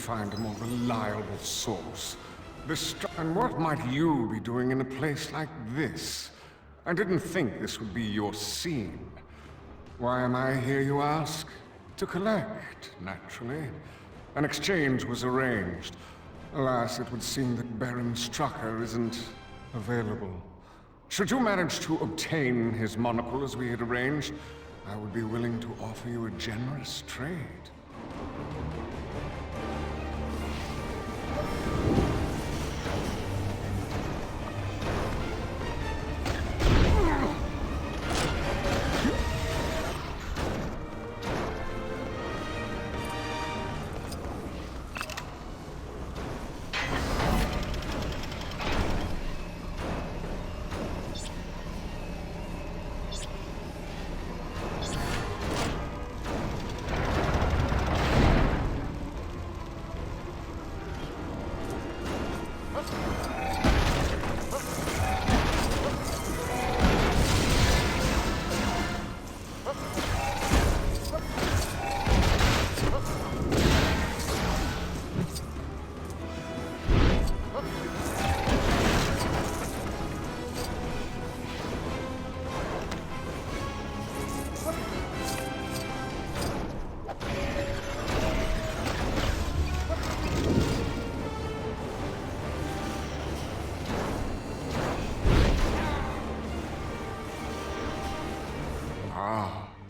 find a more reliable source. And what might you be doing in a place like this? I didn't think this would be your scene. Why am I here, you ask? To collect, naturally. An exchange was arranged. Alas, it would seem that Baron Strucker isn't available. Should you manage to obtain his monocle as we had arranged, I would be willing to offer you a generous trade.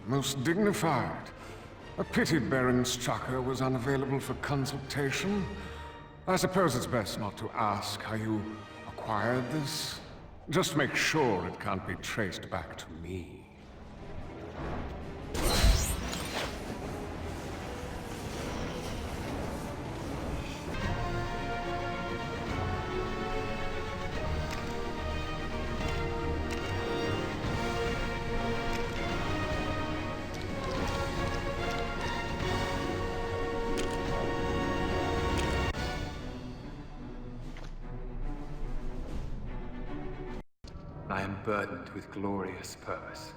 Most dignified. A pity Baron Strucker was unavailable for consultation. I suppose it's best not to ask how you acquired this. Just make sure it can't be traced back to me. I am burdened with glorious purpose.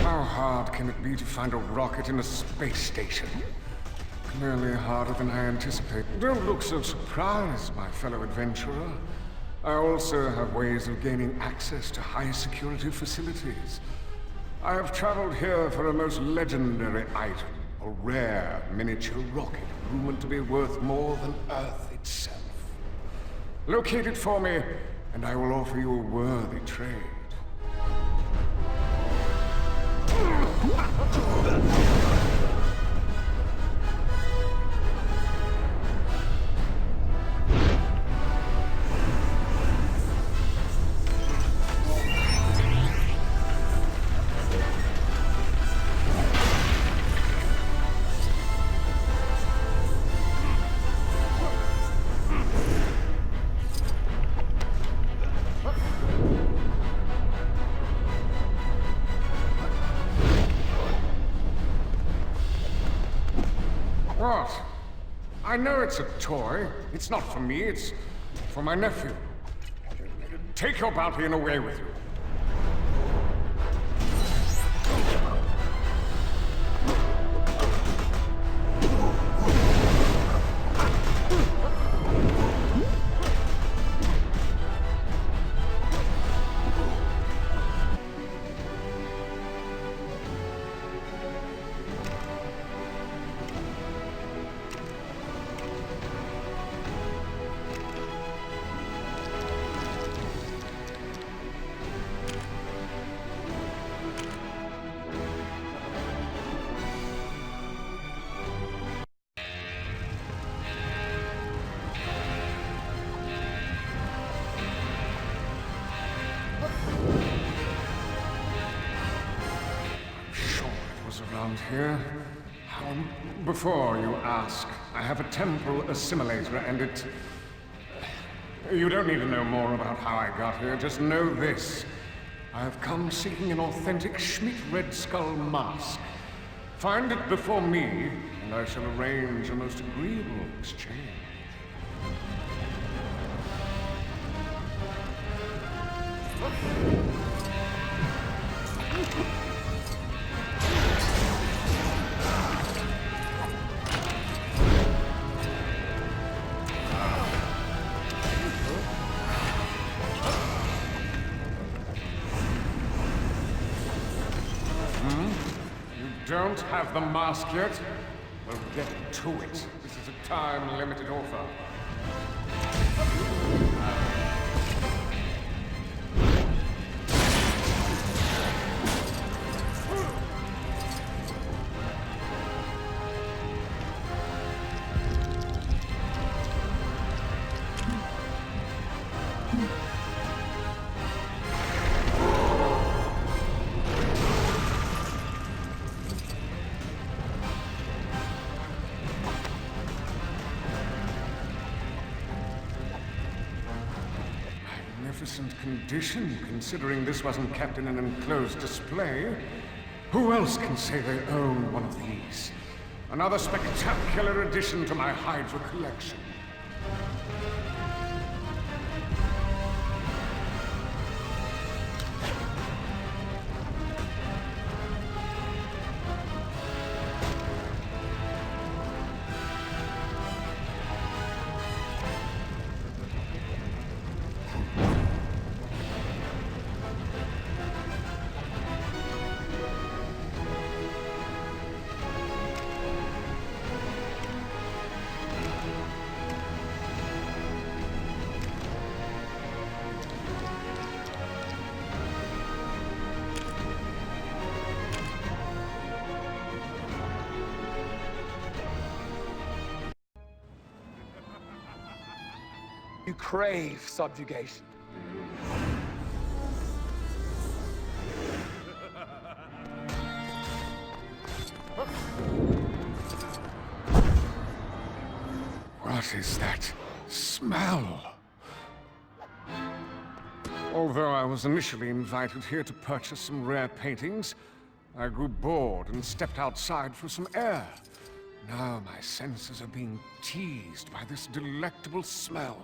How hard can it be to find a rocket in a space station? Clearly harder than I anticipated. Don't look so surprised, my fellow adventurer. I also have ways of gaining access to high-security facilities. I have traveled here for a most legendary item, a rare miniature rocket rumored to be worth more than Earth itself. Locate it for me, and I will offer you a worthy trade. What? I know it's a toy. It's not for me, it's for my nephew. Take your bounty and away with you. Here. Before you ask, I have a temporal assimilator and it... You don't need to know more about how I got here, just know this. I have come seeking an authentic Schmidt Red Skull mask. Find it before me, and I shall arrange a most agreeable exchange. Don't have the mask yet? Well, get to it. This is a time-limited offer. Magnificent condition, considering this wasn't kept in an enclosed display. Who else can say they own one of these? Another spectacular addition to my HYDRA collection. You crave subjugation. What is that smell? Although I was initially invited here to purchase some rare paintings, I grew bored and stepped outside for some air. Now my senses are being teased by this delectable smell.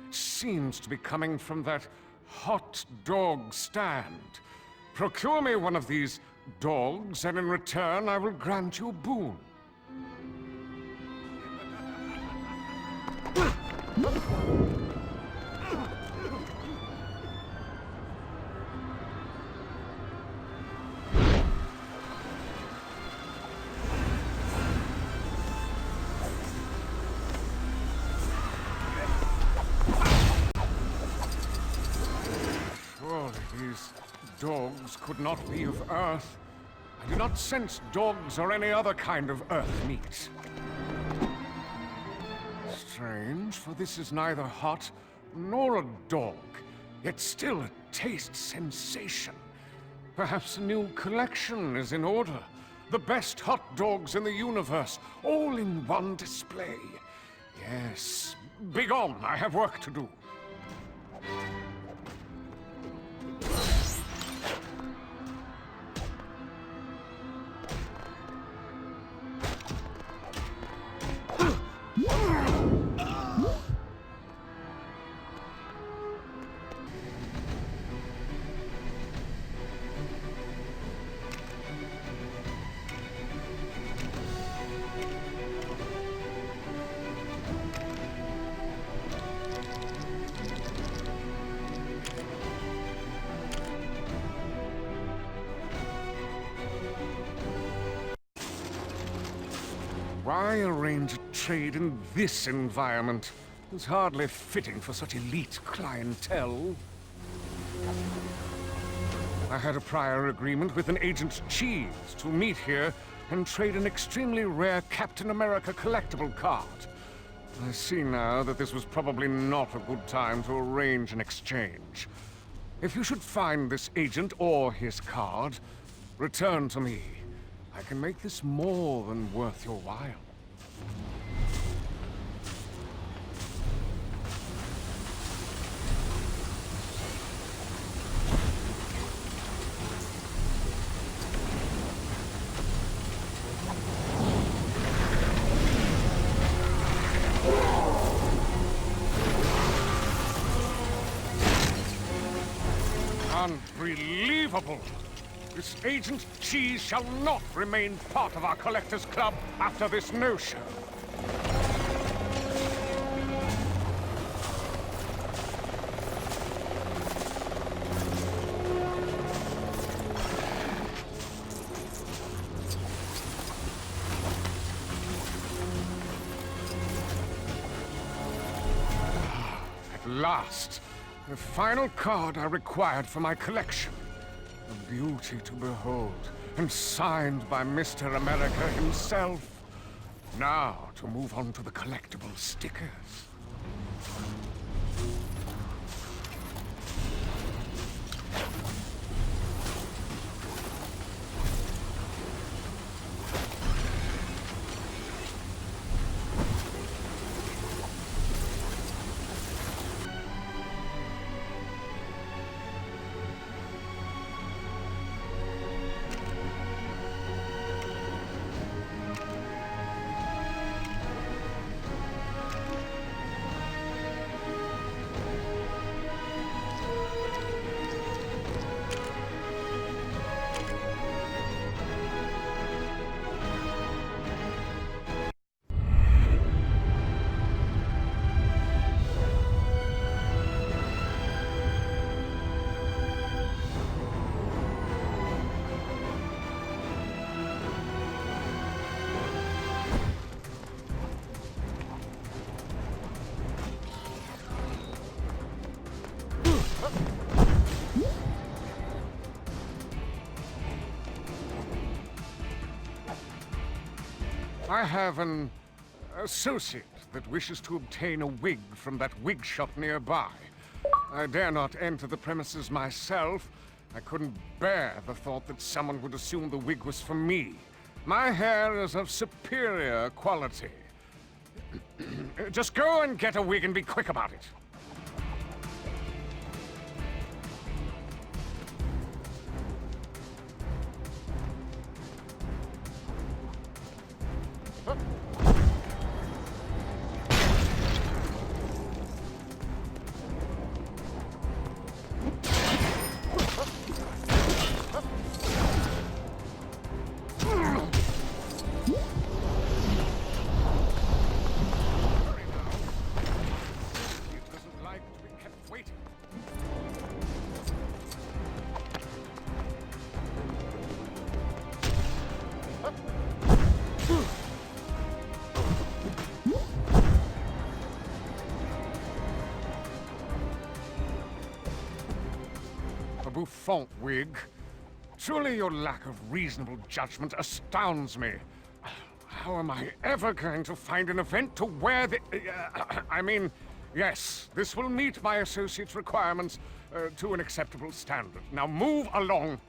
It seems to be coming from that hot dog stand. Procure me one of these dogs, and in return I will grant you a boon. These dogs could not be of Earth. I do not sense dogs or any other kind of Earth meat. Strange, for this is neither hot nor a dog, yet still a taste sensation. Perhaps a new collection is in order. The best hot dogs in the universe, all in one display. Yes, begone, I have work to do. Why arrange a trade in this environment? It's hardly fitting for such elite clientele. I had a prior agreement with an Agent Cheese to meet here and trade an extremely rare Captain America collectible card. I see now that this was probably not a good time to arrange an exchange. If you should find this agent or his card, return to me. I can make this more than worth your while. Unbelievable! This Agent Cheese shall not remain part of our Collectors Club after this no-show. At last, the final card I required for my collection. A beauty to behold, and signed by Mr. America himself. Now, to move on to the collectible stickers. I have an associate that wishes to obtain a wig from that wig shop nearby. I dare not enter the premises myself. I couldn't bear the thought that someone would assume the wig was for me. My hair is of superior quality. Just go and get a wig and be quick about it. Bouffant wig. Truly your lack of reasonable judgment astounds me. How am I ever going to find an event to wear the... I mean, yes, this will meet my associate's requirements to an acceptable standard. Now move along.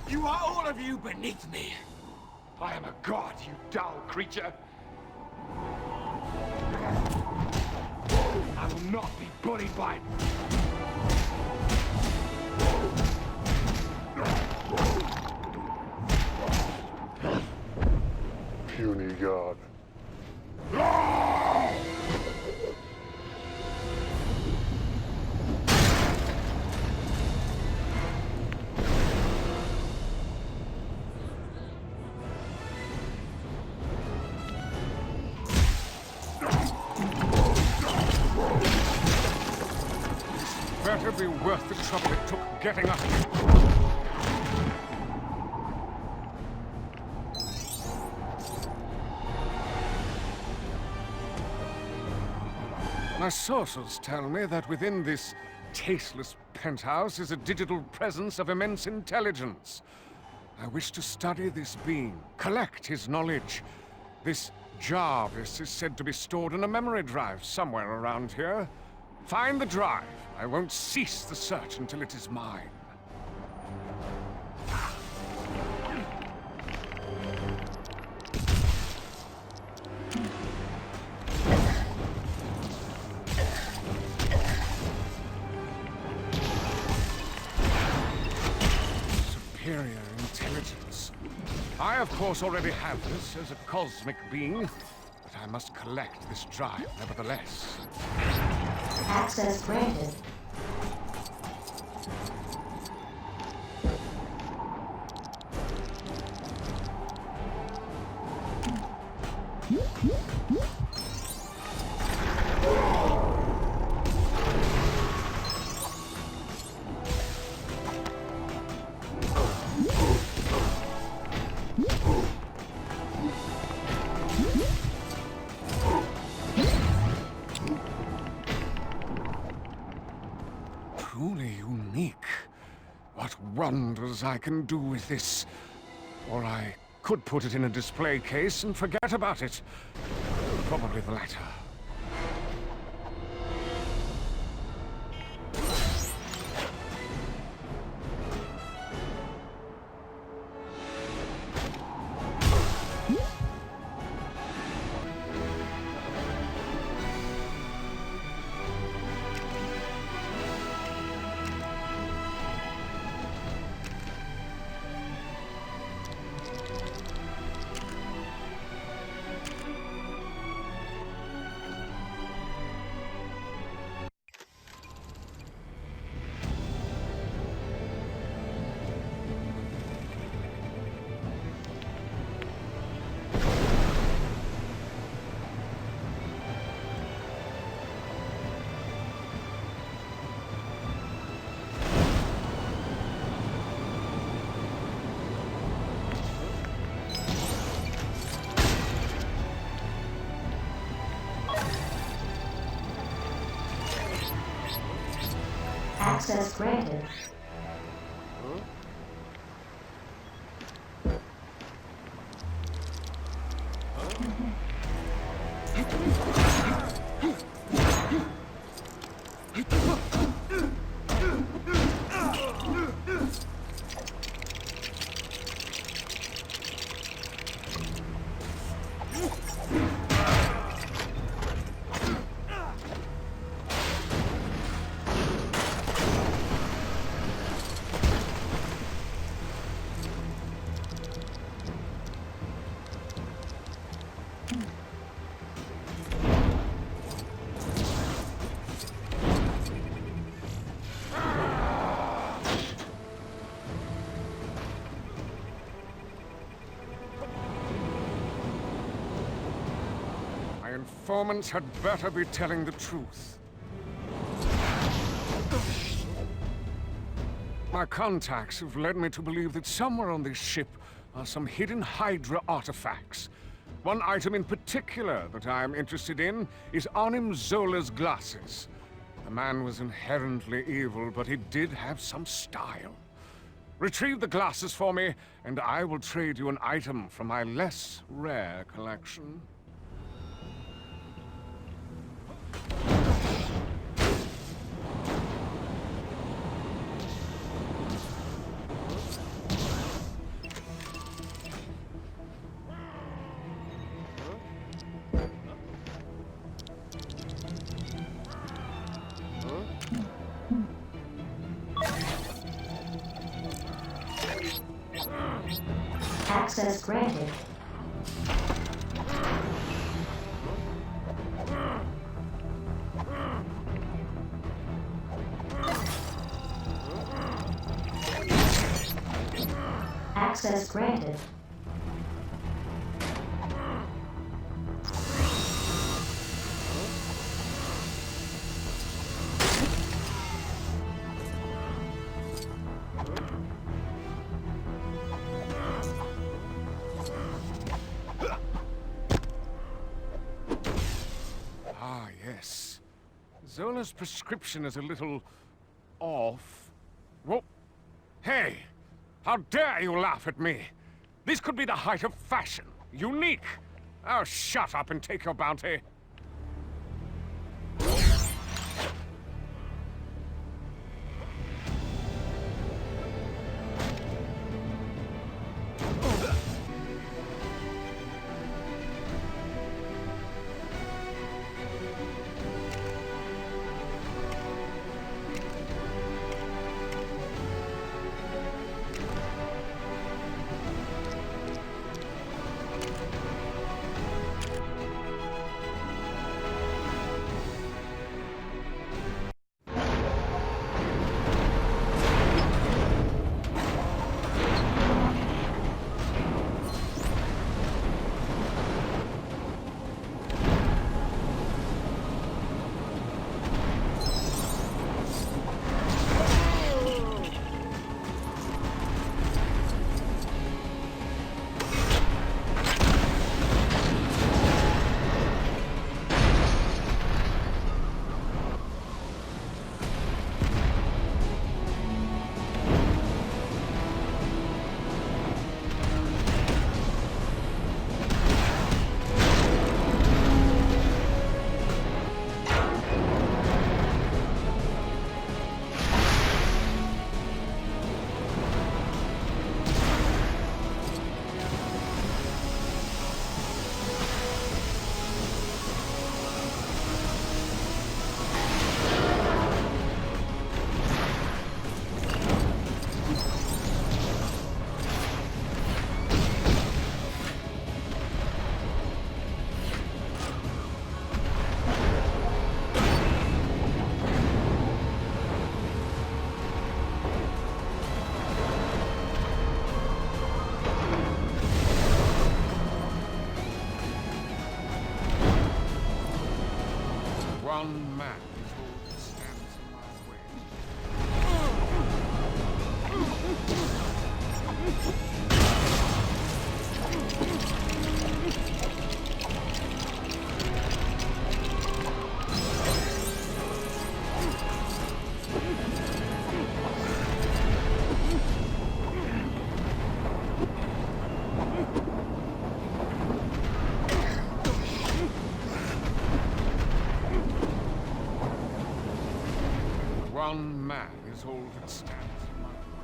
You are all of you beneath me. I am a god, you dull creature. I will not be bullied by... puny god. Better be worth the trouble it took getting us here. My sources tell me that within this tasteless penthouse is a digital presence of immense intelligence. I wish to study this being, collect his knowledge. This Jarvis is said to be stored in a memory drive somewhere around here. Find the drive. I won't cease the search until it is mine. Superior intelligence. I, of course, already have this as a cosmic being, but I must collect this drive nevertheless. Access granted. Truly unique. What wonders I can do with this. Or I could put it in a display case and forget about it. Probably the latter. Access granted. Informants had better be telling the truth. My contacts have led me to believe that somewhere on this ship are some hidden HYDRA artifacts. One item in particular that I am interested in is Arnim Zola's glasses. The man was inherently evil, but he did have some style. Retrieve the glasses for me, and I will trade you an item from my less rare collection. Access granted. Access granted. Ah, yes. Zola's prescription is a little off. Whoa. Hey! How dare you laugh at me? This could be the height of fashion. Unique! Oh, shut up and take your bounty. One man is all that stands in my way. One man is all that stands in my way.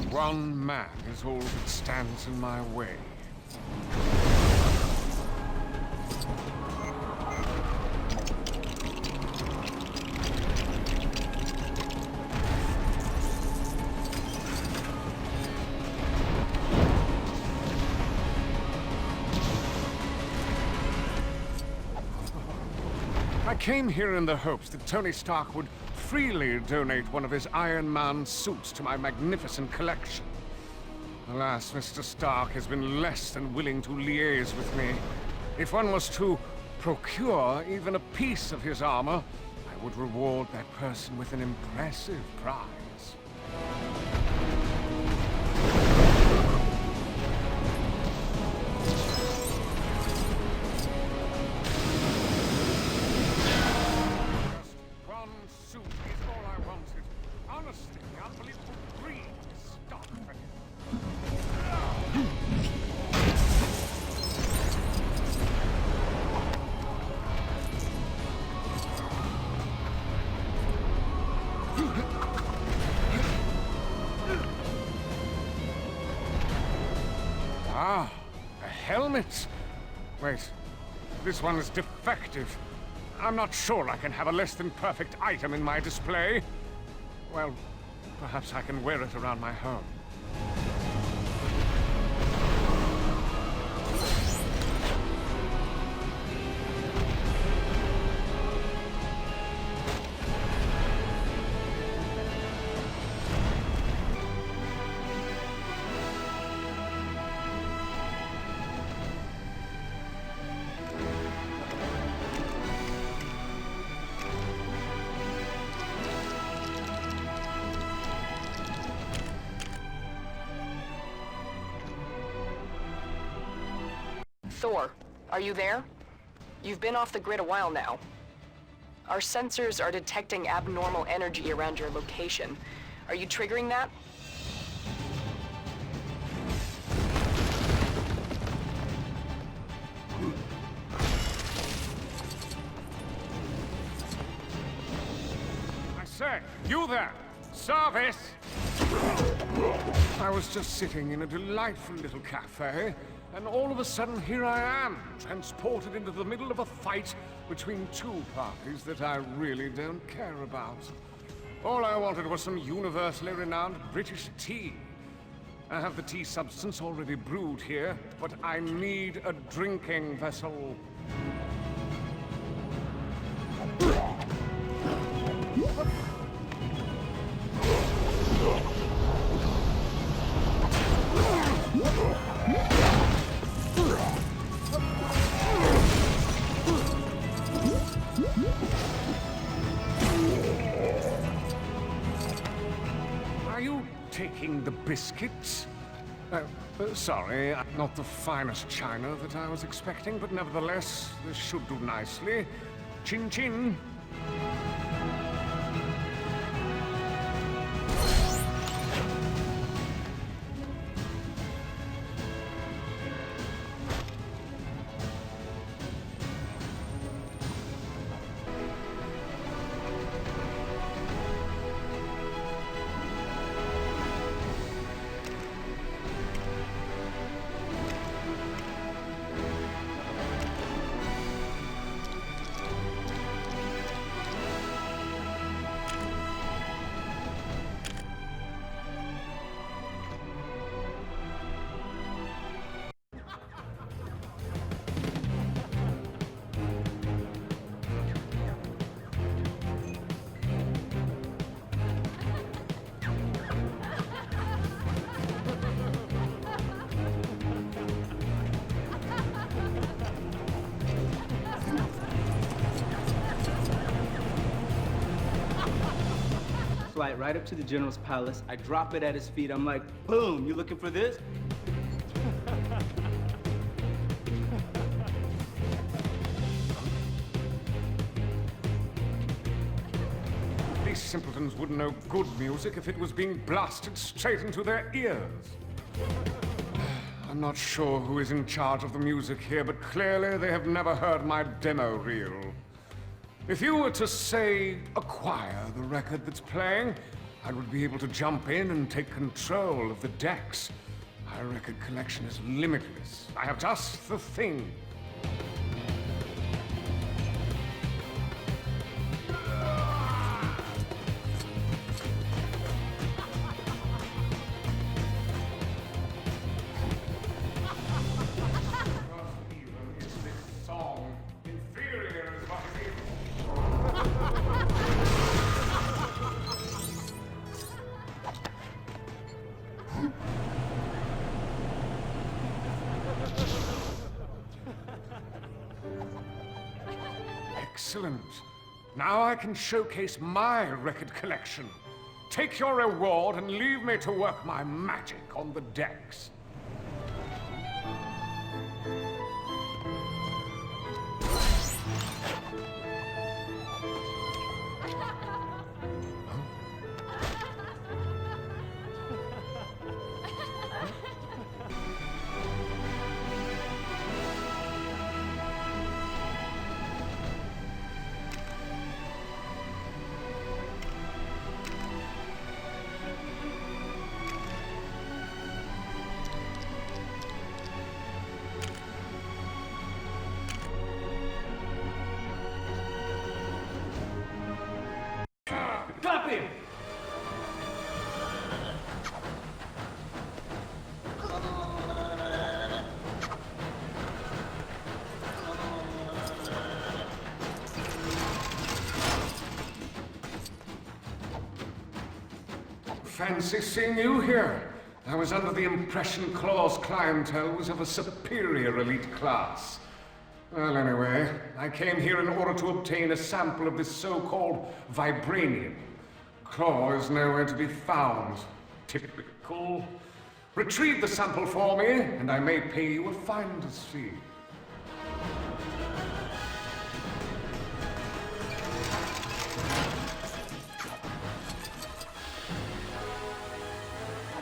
One man is all that stands in my way. I came here in the hopes that Tony Stark would freely donate one of his Iron Man suits to my magnificent collection. Alas, Mr. Stark has been less than willing to liaise with me. If one was to procure even a piece of his armor, I would reward that person with an impressive prize. helmets. Wait, this one is defective. I'm not sure I can have a less than perfect item in my display. Well, perhaps I can wear it around my home. Thor, are you there? You've been off the grid a while now. Our sensors are detecting abnormal energy around your location. Are you triggering that? I say, you there! Service! I was just sitting in a delightful little cafe, and all of a sudden here I am, transported into the middle of a fight between two parties that I really don't care about. All I wanted was some universally renowned British tea. I have the tea substance already brewed here, but I need a drinking vessel. Are you taking the biscuits? Sorry, not the finest china that I was expecting, but nevertheless, this should do nicely. Chin chin. Flight right up to the general's palace. I drop it at his feet. I'm like, boom, you looking for this? These simpletons wouldn't know good music if it was being blasted straight into their ears. I'm not sure who is in charge of the music here, but clearly they have never heard my demo reel. If you were to, say, acquire the record that's playing, I would be able to jump in and take control of the decks. My record collection is limitless. I have just the thing. Excellent. Now I can showcase my record collection. Take your reward and leave me to work my magic on the decks. Fancy seeing you here. I was under the impression Claw's clientele was of a superior elite class. Well, anyway, I came here in order to obtain a sample of this so-called vibranium. Claw is nowhere to be found. Typical. Retrieve the sample for me, and I may pay you a finder's fee.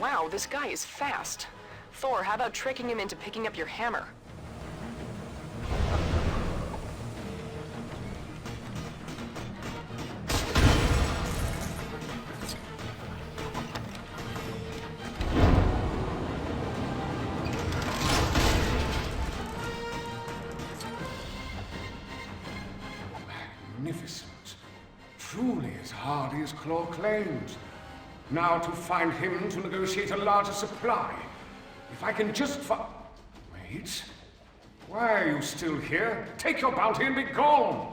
Wow, this guy is fast. Thor, how about tricking him into picking up your hammer? Magnificent. Truly as hardy as Claw claims. Now to find him to negotiate a larger supply. If I can just Wait. Why are you still here? Take your bounty and be gone!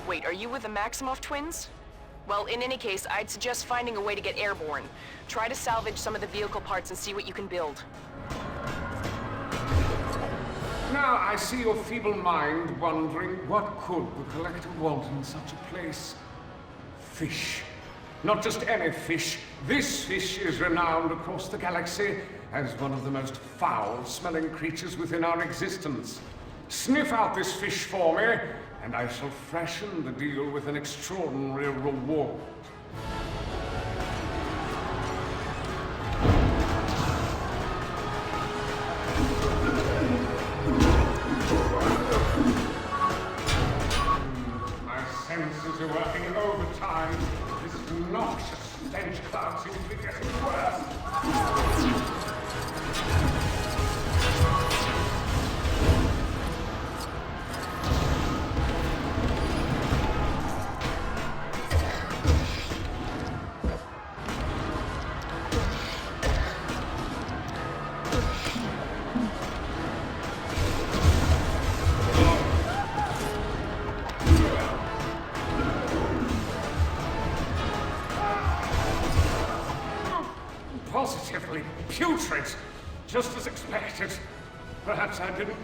Wait, are you with the Maximoff twins? Well, in any case, I'd suggest finding a way to get airborne. Try to salvage some of the vehicle parts and see what you can build. Now I see your feeble mind wondering what could the Collector want in such a place. Fish. Not just any fish. This fish is renowned across the galaxy as one of the most foul-smelling creatures within our existence. Sniff out this fish for me, and I shall fashion the deal with an extraordinary reward. My senses are working overtime. This noxious stench cloud seems to be getting worse. Positively putrid, just as expected. Perhaps I didn't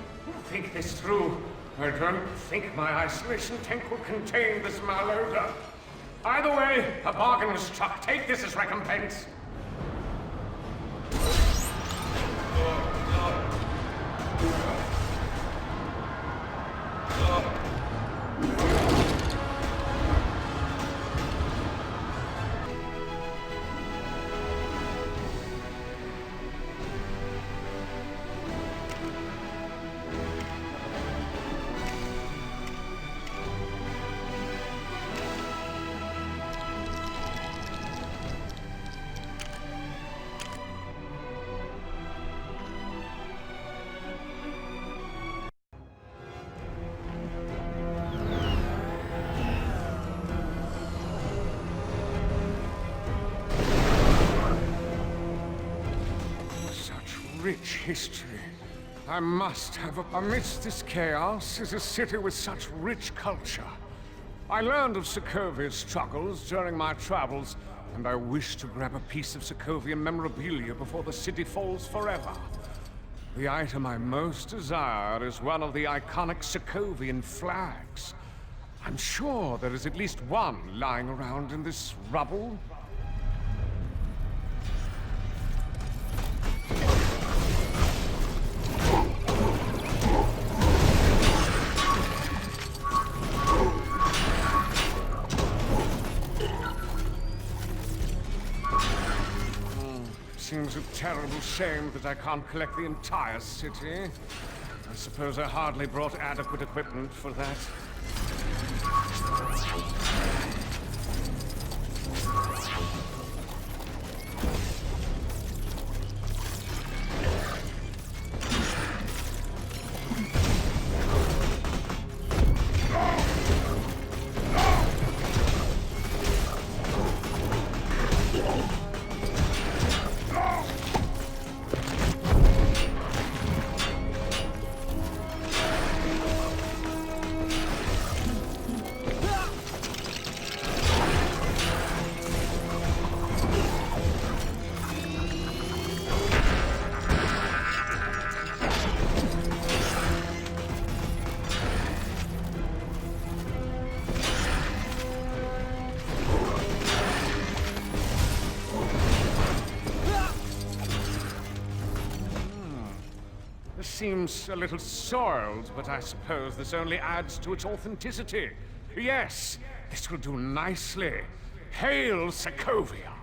think this through. I don't think my isolation tank will contain this malodor. Either way, a bargain was struck. Take this as recompense. Rich history. I must have amidst this chaos is a city with such rich culture. I learned of Sokovia's struggles during my travels, and I wish to grab a piece of Sokovia memorabilia before the city falls forever. The item I most desire is one of the iconic Sokovian flags. I'm sure there is at least one lying around in this rubble. Seems a terrible shame that I can't collect the entire city. I suppose I hardly brought adequate equipment for that. This seems a little soiled, but I suppose this only adds to its authenticity. Yes, this will do nicely. Hail, Sokovia!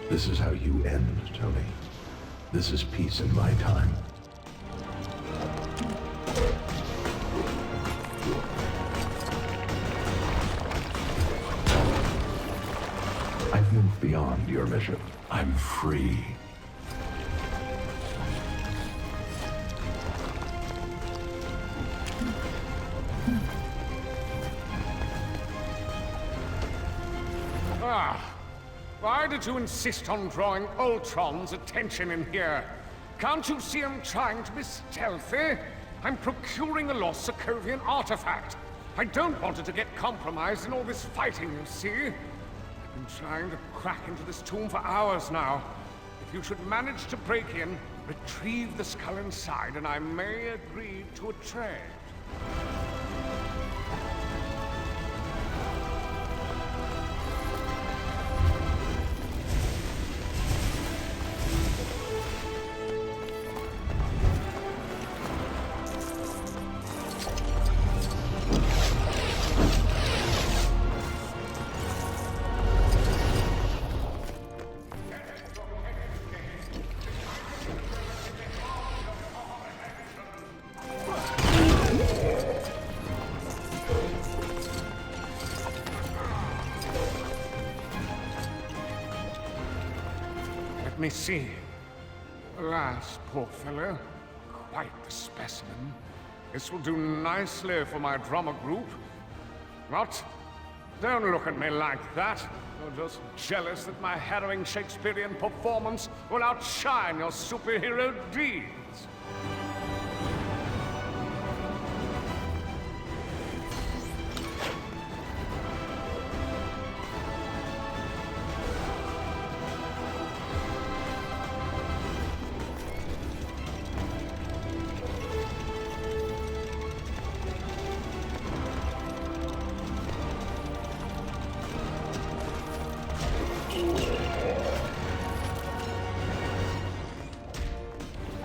This is how you end, Tony. This is peace in my time. I've moved beyond your mission. I'm free. Why did you insist on drawing Ultron's attention in here? Can't you see I'm trying to be stealthy? I'm procuring a lost Sokovian artifact. I don't want it to get compromised in all this fighting, you see. I've been trying to crack into this tomb for hours now. If you should manage to break in, retrieve the skull inside, and I may agree to a trade. Let me see. Alas, poor fellow. Quite the specimen. This will do nicely for my drama group. What? Don't look at me like that. You're just jealous that my harrowing Shakespearean performance will outshine your superhero deeds.